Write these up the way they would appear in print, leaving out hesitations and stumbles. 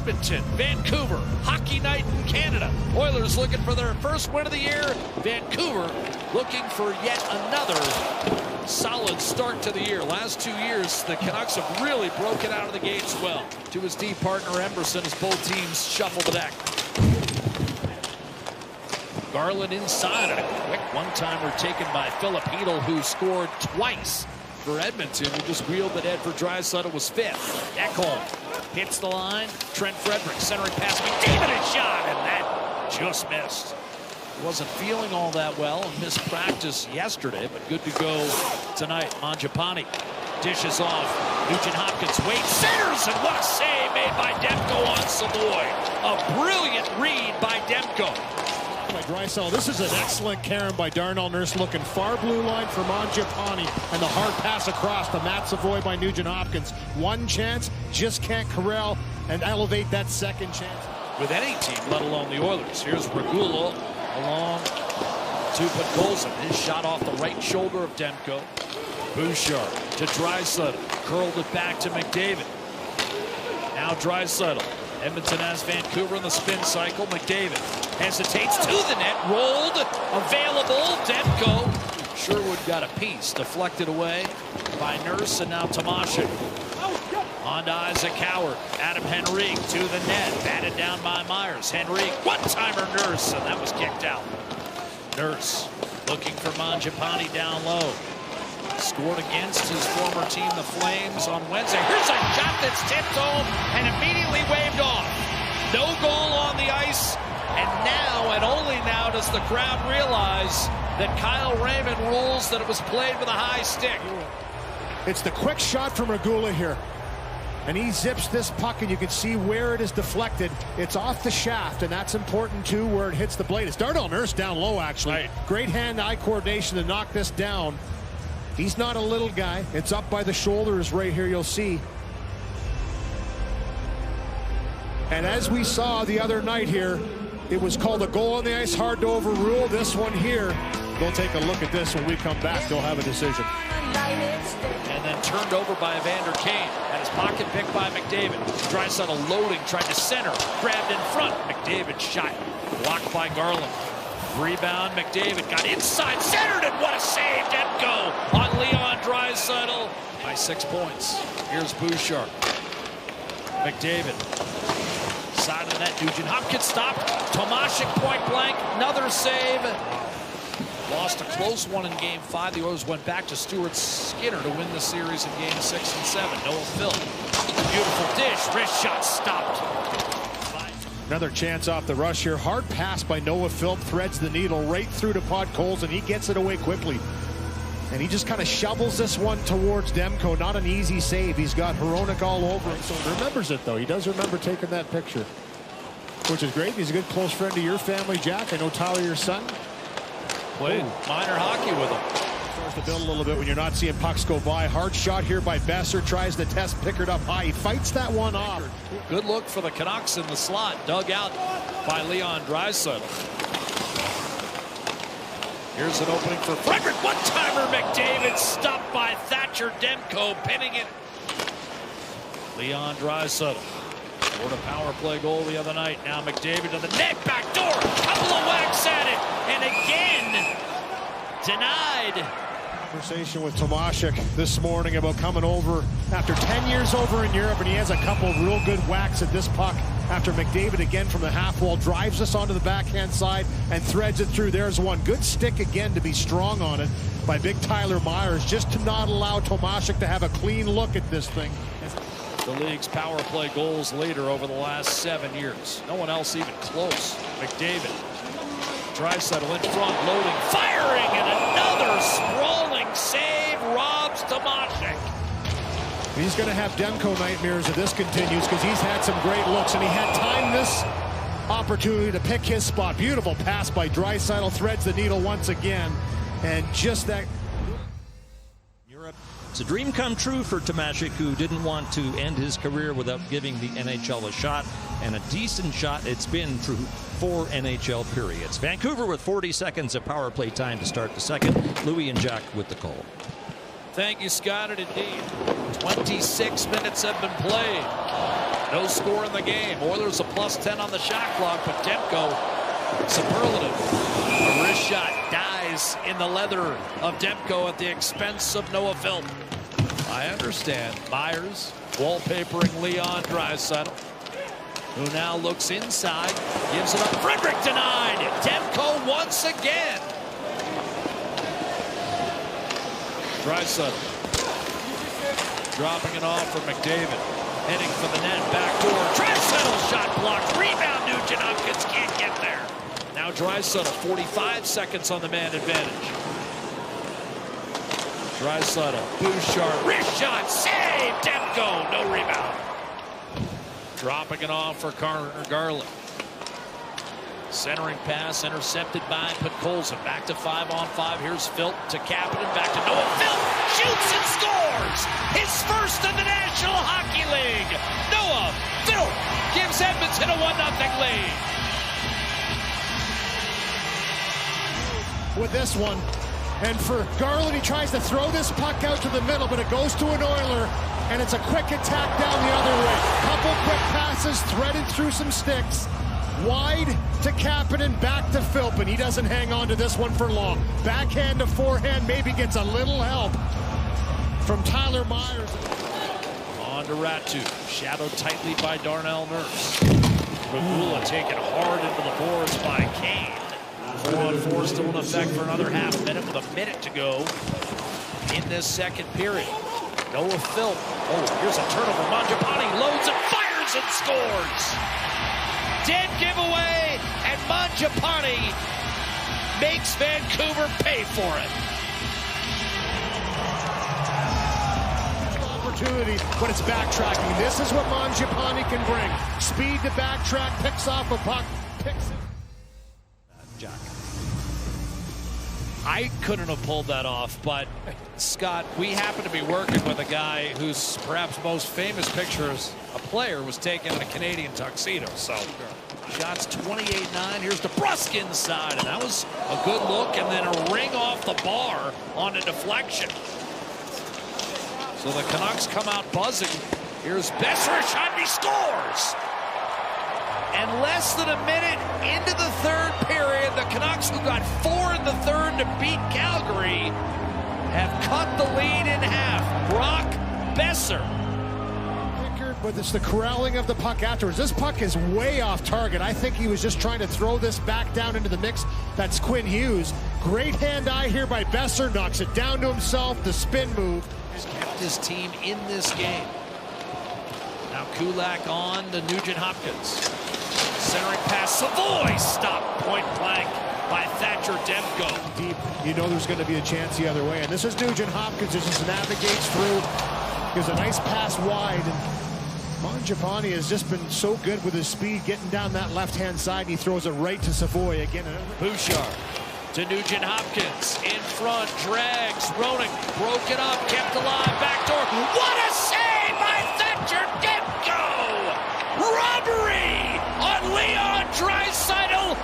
Edmonton, Vancouver, hockey night in Canada. Oilers looking for their first win of the year. Vancouver looking for yet another solid start to the year. Last 2 years, the Canucks have really broken out of the gates well. To his D partner Emerson as both teams shuffle the deck. Garland inside and a quick one-timer taken by Philp, who scored twice for Edmonton, who just wheeled the net for Draisaitl, was fifth. Ekholm hits the line. Trent Frederick centering pass. McDavid a shot, and that just missed. Wasn't feeling all that well and missed practice yesterday, but good to go tonight. Mangiapane dishes off. Nugent Hopkins waits, centers, and what a save made by Demko on Savoy. A brilliant read by Demko. By Draisaitl. This is an excellent Karen by Darnell Nurse, looking far blue line for Mangiapane, and the hard pass across to Matt Savoy by Nugent Hopkins. One chance, just can't corral and elevate that second chance. With any team, let alone the Oilers. Here's Regula along to Podkolzin. His shot off the right shoulder of Demko. Bouchard to Draisaitl. Curled it back to McDavid. Now Draisaitl. Edmonton has Vancouver in the spin cycle. McDavid hesitates to the net. Rolled. Available. Demko. Sherwood got a piece. Deflected away by Nurse, and now Tomashik. On to Isaac Howard. Adam Henrique to the net. Batted down by Myers. Henrique. One-timer Nurse, and that was kicked out. Nurse looking for Mangiapane down low. Scored against his former team, the Flames, on Wednesday. Here's a shot that's tipped home and immediately waved off. No goal on the ice. And now, and only now, does the crowd realize that Kyle Raymond rules that it was played with a high stick. It's the quick shot from Regula here. And he zips this puck, and you can see where it is deflected. It's off the shaft, and that's important too, where it hits the blade. It's Darnell Nurse down low, actually. Right. Great hand-eye coordination to knock this down. He's not a little guy. It's up by the shoulders right here, you'll see. And as we saw the other night here, it was called a goal on the ice, hard to overrule. This one here, we'll take a look at this when we come back. They'll have a decision. And then turned over by Evander Kane. Had his pocket picked by McDavid. Draisaitl loading, tried to center, grabbed in front. McDavid shot, blocked by Garland. Rebound, McDavid got inside, centered, and what a save! Demko on Leon Draisaitl by 6 points. Here's Bouchard. McDavid. Side of the net, Nugent Hopkins stopped. Tomashik point blank, another save. Lost a close one in Game 5. The Oilers went back to Stuart Skinner to win the series in Game 6 and 7. Noah Philp. Beautiful dish. Wrist shot stopped. Another chance off the rush here. Hard pass by Noah Philp. Threads the needle right through to Podkolzin. He gets it away quickly. And he just kind of shovels this one towards Demko. Not an easy save. He's got Hronek all over him. So he remembers it, though. He does remember taking that picture, which is great. He's a good close friend to your family, Jack. I know Tyler, your son. Played minor hockey with him. Starts to build a little bit when you're not seeing pucks go by. Hard shot here by Besser. Tries to test Pickard up high. He fights that one off. Good look for the Canucks in the slot. Dug out by Leon Draisaitl. Here's an opening for Frederick. One-timer McDavid stopped by Thatcher Demko, pinning it. Leon Draisaitl scored a power play goal the other night. Now McDavid to the net, back door. Couple of whacks at it, and again denied. Conversation with Tomashik this morning about coming over after 10 years over in Europe, and he has a couple of real good whacks at this puck after McDavid again from the half wall drives us onto the backhand side and threads it through. There's one good stick again to be strong on it by big Tyler Myers, just to not allow Tomashik to have a clean look at this thing. The league's power play goals later over the last 7 years. No one else even close. McDavid. Draisaitl in front, loading, firing, and another sprawling save robs Tomashik. He's going to have Demko nightmares if this continues, because he's had some great looks, and he had time this opportunity to pick his spot. Beautiful pass by Draisaitl, threads the needle once again, and just that. Europe. It's a dream come true for Tomashik, who didn't want to end his career without giving the NHL a shot, and a decent shot it's been through 4 NHL periods. Vancouver with 40 seconds of power play time to start the second. Louis and Jack with the call. Thank you, Scott, and indeed 26 minutes have been played. No score in the game. Oilers a +10 on the shot clock, but Demko, superlative. A wrist shot dies in the leather of Demko at the expense of Noah Philp. I understand. Myers wallpapering Leon Draisaitl, who now looks inside, gives it up. Frederick denied. Demko once again. Draisaitl dropping it off for McDavid. Heading for the net, backdoor. Draisaitl shot blocked. Rebound, Nugent Hopkins can't get there. Now Draisaitl, 45 seconds on the man advantage. Draisaitl, Bouchard, wrist shot, save, Demko, no rebound. Dropping it off for Garland. Centering pass intercepted by Podkolzin. Back to 5-on-5. Here's Philp to Kapanen. Back to Noah Philp. Shoots and scores. His first in the National Hockey League. Noah Philp gives Edmonton a 1-0 lead. With this one, and for Garland, he tries to throw this puck out to the middle, but it goes to an Oiler, and it's a quick attack down the other way. Couple quick passes threaded through some sticks. Wide to Kapanen, back to Philp, and he doesn't hang on to this one for long. Backhand to forehand, maybe gets a little help from Tyler Myers. On to Ratu, shadowed tightly by Darnell Nurse. Regula taken hard into the boards by Kane. 4-on-4 still in effect for another half minute with a minute to go in this second period. Noah Philp, oh, here's a turnover. Mangiapane loads and fires and scores. Dead giveaway, and Mangiapane makes Vancouver pay for it. Opportunity, but it's backtracking. This is what Mangiapane can bring. Speed to backtrack, picks off a puck, picks it. Jack. I couldn't have pulled that off, but Scott, we happen to be working with a guy whose perhaps most famous picture as a player was taken in a Canadian tuxedo. So shots 28-9. Here's DeBrusk inside, and that was a good look, and then a ring off the bar on a deflection. So the Canucks come out buzzing. Here's Besser, shot, and he scores. And less than a minute into the third period, the Canucks, who got 4 in the third to beat Calgary, have cut the lead in half. Brock Besser. But it's the corralling of the puck afterwards. This puck is way off target. I think he was just trying to throw this back down into the mix. That's Quinn Hughes. Great hand-eye here by Besser. Knocks it down to himself. The spin move. He's kept his team in this game. Now Kulak on to Nugent Hopkins. Centering pass, Savoy stopped point blank by Thatcher Demko. Deep, you know there's going to be a chance the other way. And this is Nugent Hopkins who just navigates through. Gives a nice pass wide. And Mangiapane has just been so good with his speed, getting down that left-hand side. And he throws it right to Savoy again. Bouchard to Nugent Hopkins. In front, drags. Roenick broke it up, kept alive, backdoor. What a save by Thatcher Demko! Robbery on Leon Draisaitl.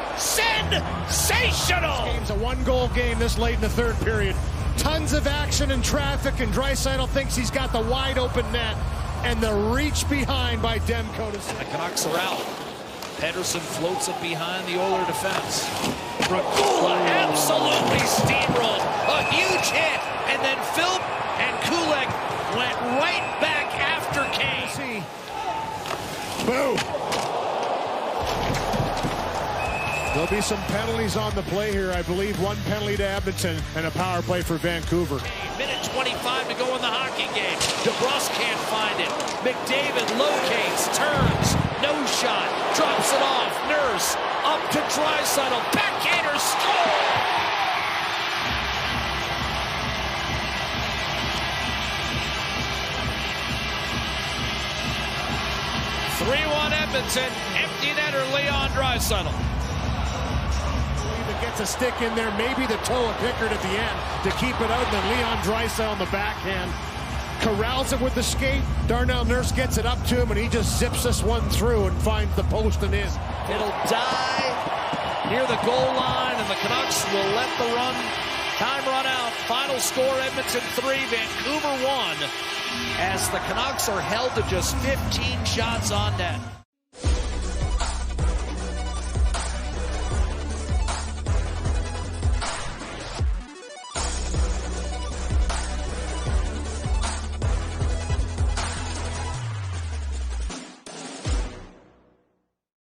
Sensational! This game's a one-goal game this late in the third period. Tons of action and traffic, and Draisaitl thinks he's got the wide-open net. And the reach behind by Demko. The Canucks are out. Pedersen floats it behind the Oiler defense. Regula absolutely steamrolled. A huge hit. And then Philp and Kulak went right back after Kane. Boom. There'll be some penalties on the play here. I believe one penalty to Edmonton and a power play for Vancouver. Minute 25 to go in the hockey game. DeBrusk can't find it. McDavid locates, turns, no shot, drops it off. Nurse up to Draisaitl, backhander, score! 3-1 Edmonton, empty netter Leon Draisaitl. Gets a stick in there, maybe the toe of Pickard at the end to keep it out, and then Leon Draisaitl on the backhand corrals it with the skate. Darnell Nurse gets it up to him, and he just zips this one through and finds the post and in. It'll die near the goal line, and the Canucks will let the time run out. Final score, Edmonton 3, Vancouver 1. as the Canucks are held to just 15 shots on net.